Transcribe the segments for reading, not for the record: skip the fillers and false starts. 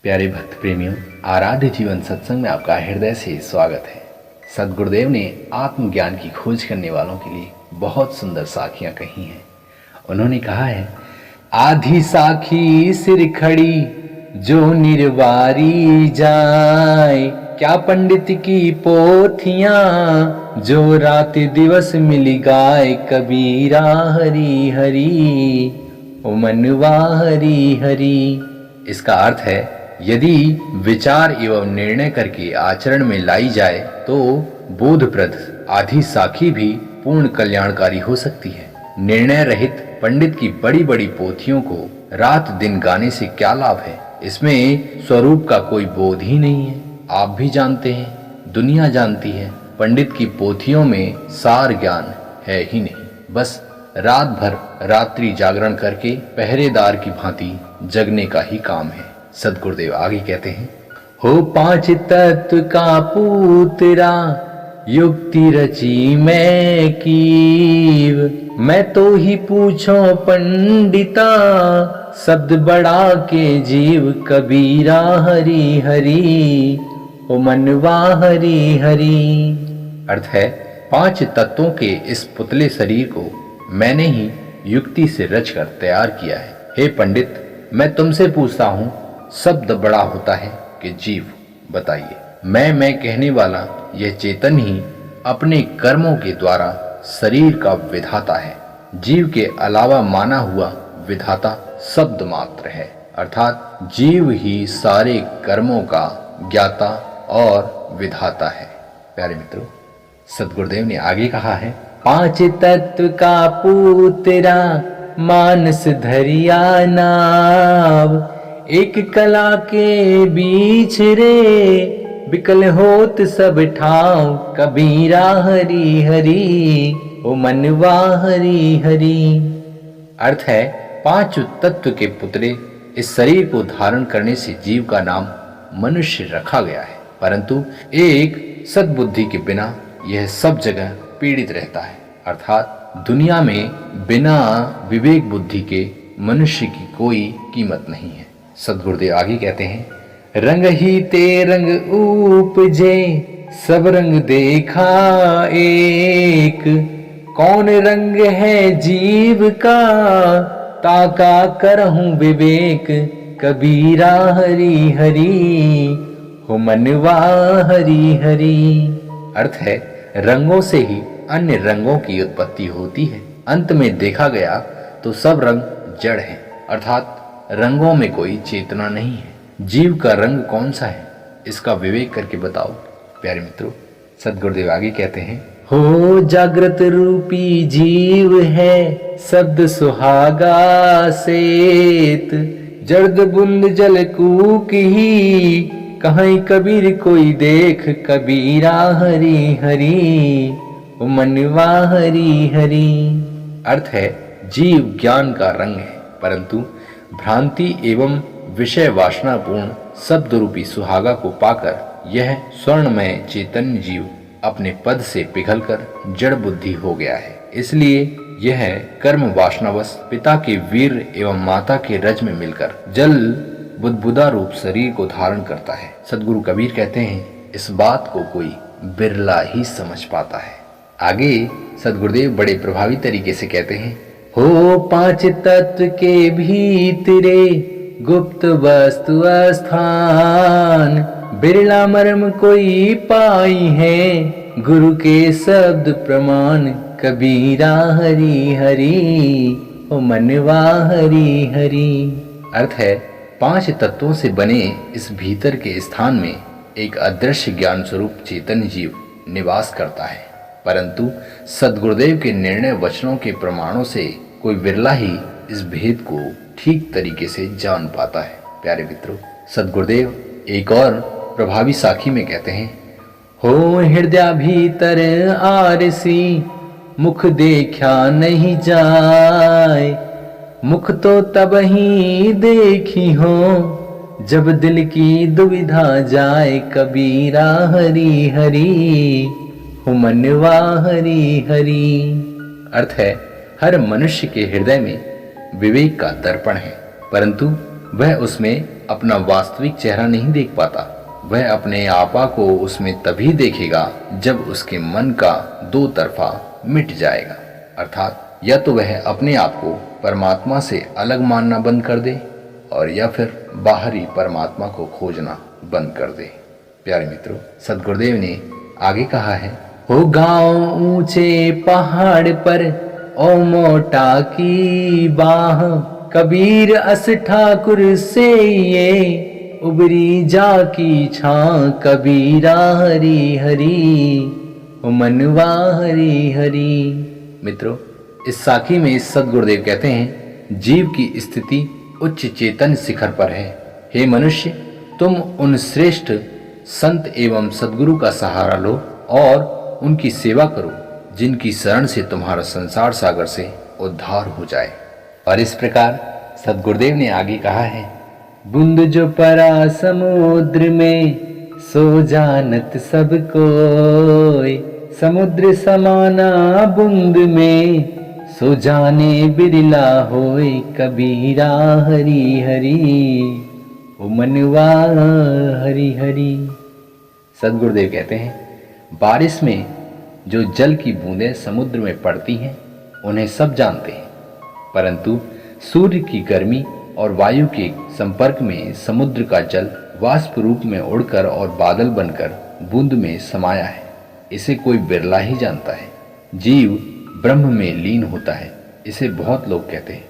प्यारे भक्त प्रेमियों, आराध्य जीवन सत्संग में आपका हृदय से स्वागत है। सद्गुरुदेव ने आत्मज्ञान की खोज करने वालों के लिए बहुत सुंदर साखियां कही हैं। उन्होंने कहा है, आधी साखी सिर खड़ी जो निर्वारी जाए, क्या पंडित की पोथियां जो रात दिवस मिली गाय, कबीरा हरी हरी ओ मनवा हरी हरी। इसका अर्थ है, यदि विचार एवं निर्णय करके आचरण में लाई जाए तो बोधप्रद आधी साखी भी पूर्ण कल्याणकारी हो सकती है। निर्णय रहित पंडित की बड़ी बड़ी पोथियों को रात दिन गाने से क्या लाभ है? इसमें स्वरूप का कोई बोध ही नहीं है। आप भी जानते हैं, दुनिया जानती है, पंडित की पोथियों में सार ज्ञान है ही नहीं। बस रात भर रात्रि जागरण करके पहरेदार की भांति जगने का ही काम है। सद्गुरुदेव आगे कहते हैं, हो पांच तत्व का पूतरा युक्ति रची मैं कीव, मैं तो ही पूछो पंडिता शब्द बड़ा के जीव, कबीरा हरी हरी ओ मनवा हरी हरी। अर्थ है, पांच तत्वों के इस पुतले शरीर को मैंने ही युक्ति से रचकर तैयार किया है। हे पंडित, मैं तुमसे पूछता हूँ, शब्द बड़ा होता है कि जीव? बताइए। मैं कहने वाला यह चेतन ही अपने कर्मों के द्वारा शरीर का विधाता है। जीव के अलावा माना हुआ विधाता शब्द मात्र है, अर्थात जीव ही सारे कर्मों का ज्ञाता और विधाता है। प्यारे मित्रों, सद्गुरुदेव ने आगे कहा है, पांच तत्व का पूतरा मानस धरिया नाव, एक कला के बीच रे बिकल होत सब ठाव, कबीरा हरी हरी ओ मनवा हरी हरी। अर्थ है, पांच तत्व के पुतले इस शरीर को धारण करने से जीव का नाम मनुष्य रखा गया है, परंतु एक सद्बुद्धि के बिना यह सब जगह पीड़ित रहता है। अर्थात दुनिया में बिना विवेक बुद्धि के मनुष्य की कोई कीमत नहीं है। सद्गुरुदेव आगे कहते हैं, रंग ही ते रंग उपजे सब रंग देखा एक, कौन रंग है जीव का ताका करहूं विवेक, कबीरा हरी हरी हो मनवा हरी हरी। अर्थ है, रंगों से ही अन्य रंगों की उत्पत्ति होती है। अंत में देखा गया तो सब रंग जड़ हैं, अर्थात रंगों में कोई चेतना नहीं है। जीव का रंग कौन सा है, इसका विवेक करके बताओ। प्यारे मित्रों, सद्गुरुदेव आगे कहते हैं, हो जागृत रूपी जीव है शब्द सुहागा सेत, जर्द बुंद जल कूक ही कहीं कबीर कोई देख, कबीरा हरी हरी ओ मनवा हरी हरी। अर्थ है, जीव ज्ञान का रंग है, परंतु भ्रांति एवं विषय वासनापूर्ण शब्द रूपी सुहागा को पाकर यह स्वर्णमय चैतन्य जीव अपने पद से पिघलकर जड़ बुद्धि हो गया है। इसलिए यह कर्म वासनावश पिता के वीर एवं माता के रज में मिलकर जल बुदबुदा रूप शरीर को धारण करता है। सद्गुरु कबीर कहते हैं, इस बात को कोई बिरला ही समझ पाता है। आगे सद्गुरुदेव बड़े प्रभावी तरीके से कहते हैं, हो पांच तत्व के भीतरे गुप्त वस्तु स्थान, बिरला मर्म कोई पाई है गुरु के शब्द प्रमाण, कबीरा हरी हरी ओ मनवा हरी हरी। अर्थ है, पांच तत्वों से बने इस भीतर के स्थान में एक अदृश्य ज्ञान स्वरूप चेतन जीव निवास करता है, परंतु सद्गुरुदेव के निर्णय वचनों के प्रमाणों से कोई विरला ही इस भेद को ठीक तरीके से जान पाता है। प्यारे मित्रों, सद्गुरुदेव एक और प्रभावी साखी में कहते हैं, हो हृदय भीतर आरसी मुख देखा नहीं जाए, मुख तो तब ही देखी हो जब दिल की दुविधा जाए, कबीरा हरी हरी हो मनवा हरी हरी। अर्थ है, हर मनुष्य के हृदय में विवेक का दर्पण है, परंतु वह उसमें अपना वास्तविक चेहरा नहीं देख पाता। वह अपने आपा को उसमें तभी देखेगा जब उसके मन का दो तरफा मिट जाएगा, अर्थात या तो वह अपने आप को परमात्मा से अलग मानना बंद कर दे और या फिर बाहरी परमात्मा को खोजना बंद कर दे। प्यारे मित्रों, सद्गुरुदेव ने आगे कहा है, हो गाँव ऊंचे पहाड़ पर ओ मोटा की बाह, कबीर अस ठाकुर से ये उबरी जा की छां, कबीरा हरी हरी ओ मनवा हरी हरी। मित्रों, इस साखी में सद्गुरुदेव कहते हैं, जीव की स्थिति उच्च चेतन शिखर पर है। हे मनुष्य, तुम उन श्रेष्ठ संत एवं सद्गुरु का सहारा लो और उनकी सेवा करो जिनकी शरण से तुम्हारा संसार सागर से उद्धार हो जाए। और इस प्रकार सद्गुरुदेव ने आगे कहा है, बूंद जो परा समुद्र में सो जानत सब कोय, समुद्र समाना बूंद में सो जाने बिरला होय, कबीरा हरि हरि ओ मनवा हरि हरि। सद्गुरुदेव कहते हैं, बारिश में जो जल की बूंदें समुद्र में पड़ती हैं उन्हें सब जानते हैं, परंतु सूर्य की गर्मी और वायु के संपर्क में समुद्र का जल वाष्प रूप में उड़कर और बादल बनकर बूंद में समाया है, इसे कोई बिरला ही जानता है। जीव ब्रह्म में लीन होता है, इसे बहुत लोग कहते हैं,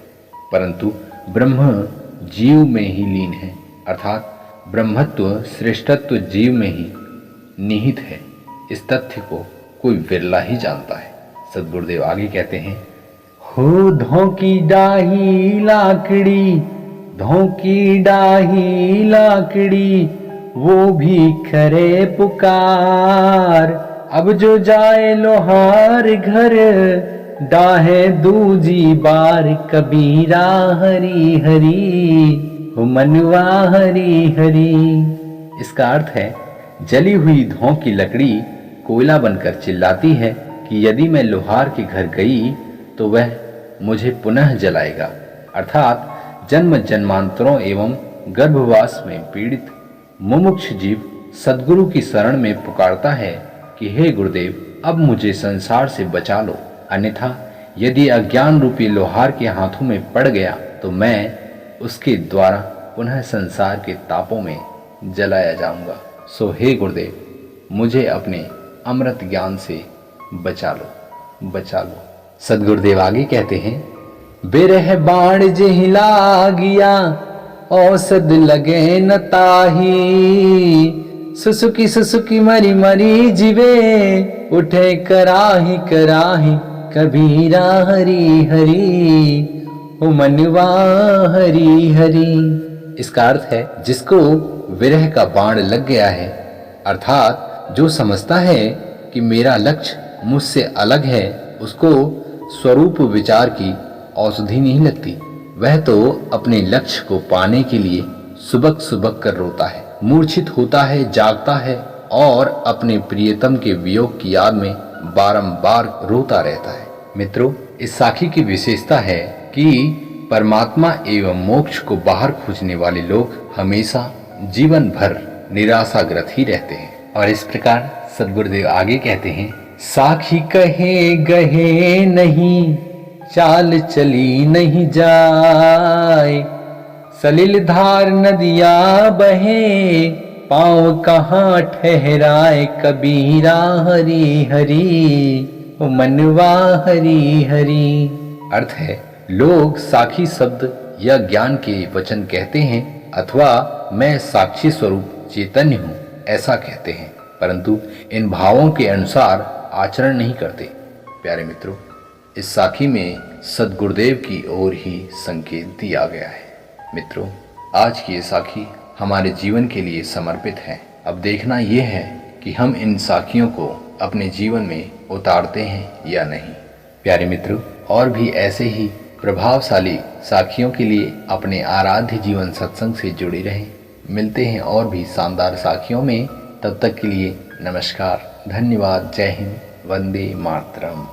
परंतु ब्रह्म जीव में ही लीन है, अर्थात ब्रह्मत्व श्रेष्ठत्व जीव में ही निहित है। इस तथ्य को कोई बिरला ही जानता है। सद्गुरुदेव आगे कहते हैं, हो धोंकी डाही लाकड़ी, धोंकी डाही लाकड़ी, वो भी खरे पुकार, अब जो जाए लोहार घर, डाहे दूजी बार, कबीरा हरि हरि हो मनवा हरि हरि। इसका अर्थ है, जली हुई धों की लकड़ी कोयला बनकर चिल्लाती है कि यदि मैं लोहार के घर गई तो वह मुझे पुनः जलाएगा, अर्थात जन्म जन्मांतरों एवं गर्भवास में पीड़ित मुमुक्ष जीव सद्गुरु की शरण में पुकारता है कि हे गुरुदेव, अब मुझे संसार से बचा लो, अन्यथा यदि अज्ञान रूपी लोहार के हाथों में पड़ गया तो मैं उसके द्वारा पुनः संसार के तापों में जलाया जाऊंगा। सो हे गुरुदेव, मुझे अपने अमृत ज्ञान से बचा लो, बचा लो। सद्गुरुदेव आगे कहते हैं, बिरह बाण जहिला गिया, औसद लगे न ताही, सुसुकी सुसुकी मरी मरी जीवे, उठे कराही कराही, कबीरा हरि हरि ओ मनवा हरि हरि। इसका अर्थ है, जिसको विरह का बाण लग गया है, अर्थात जो समझता है कि मेरा लक्ष्य मुझसे अलग है, उसको स्वरूप विचार की औषधि नहीं लगती। वह तो अपने लक्ष्य को पाने के लिए सुबक सुबक कर रोता है, मूर्छित होता है, जागता है और अपने प्रियतम के वियोग की याद में बारंबार रोता रहता है। मित्रों, इस साखी की विशेषता है कि परमात्मा एवं मोक्ष को बाहर खोजने वाले लोग हमेशा जीवन भर निराशाग्रस्त ही रहते हैं। और इस प्रकार सद्गुरुदेव आगे कहते हैं, साखी कहे गहे नहीं, चाल चली नहीं जाए, सलिल धार नदिया बहे, पाँव कहाँ ठहराए, कबीरा हरि हरि ओ मनवा हरि हरि। अर्थ है, लोग साखी शब्द या ज्ञान के वचन कहते हैं अथवा मैं साक्षी स्वरूप चैतन्य हूँ ऐसा कहते हैं, परंतु इन भावों के अनुसार आचरण नहीं करते। प्यारे मित्रों, इस साखी में सद्गुरुदेव की ओर ही संकेत दिया गया है। मित्रों, आज की ये साखी हमारे जीवन के लिए समर्पित है। अब देखना यह है कि हम इन साखियों को अपने जीवन में उतारते हैं या नहीं। प्यारे मित्रों, और भी ऐसे ही प्रभावशाली साखियों के लिए अपने आराध्य जीवन सत्संग से जुड़े रहें। मिलते हैं और भी शानदार साखियों में। तब तक के लिए नमस्कार, धन्यवाद, जय हिंद, वंदे मातरम।